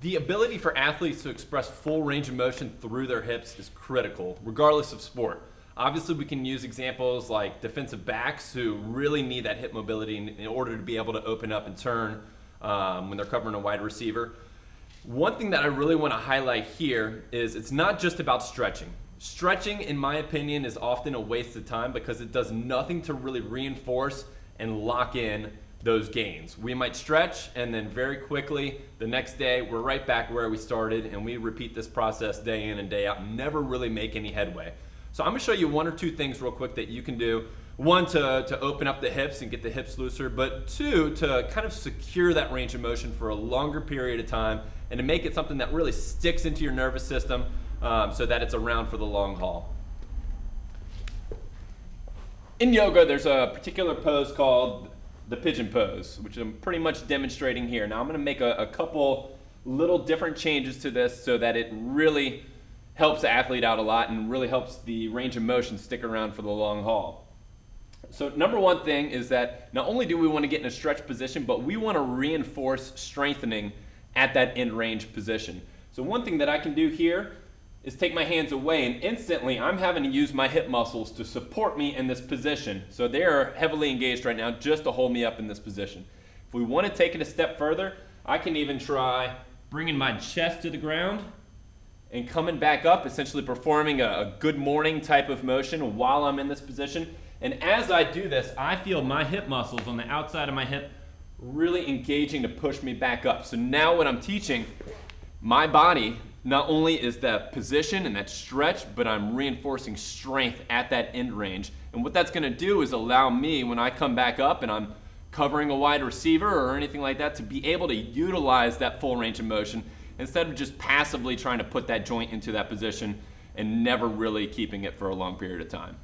The ability for athletes to express full range of motion through their hips is critical, regardless of sport. Obviously, we can use examples like defensive backs who really need that hip mobility in order to be able to open up and turn when they're covering a wide receiver. One thing that I really want to highlight here is it's not just about stretching. Stretching, in my opinion, is often a waste of time because it does nothing to really reinforce and lock in those gains. We might stretch and then very quickly the next day we're right back where we started, and we repeat this process day in and day out and never really make any headway. So I'm going to show you one or two things real quick that you can do. One, to open up the hips and get the hips looser, but two, to kind of secure that range of motion for a longer period of time and to make it something that really sticks into your nervous system so that it's around for the long haul. In yoga, there's a particular pose called the pigeon pose, which I'm pretty much demonstrating here. Now I'm going to make a couple little different changes to this so that it really helps the athlete out a lot and really helps the range of motion stick around for the long haul. So number one thing is that not only do we want to get in a stretch position, but we want to reinforce strengthening at that end range position. So one thing that I can do here is take my hands away, and instantly I'm having to use my hip muscles to support me in this position. So they are heavily engaged right now just to hold me up in this position. If we want to take it a step further, I can even try bringing my chest to the ground and coming back up, essentially performing a good morning type of motion while I'm in this position. And as I do this, I feel my hip muscles on the outside of my hip really engaging to push me back up. So now when I'm teaching, my body not only is that position and that stretch, but I'm reinforcing strength at that end range. And what that's going to do is allow me, when I come back up and I'm covering a wide receiver or anything like that, to be able to utilize that full range of motion instead of just passively trying to put that joint into that position and never really keeping it for a long period of time.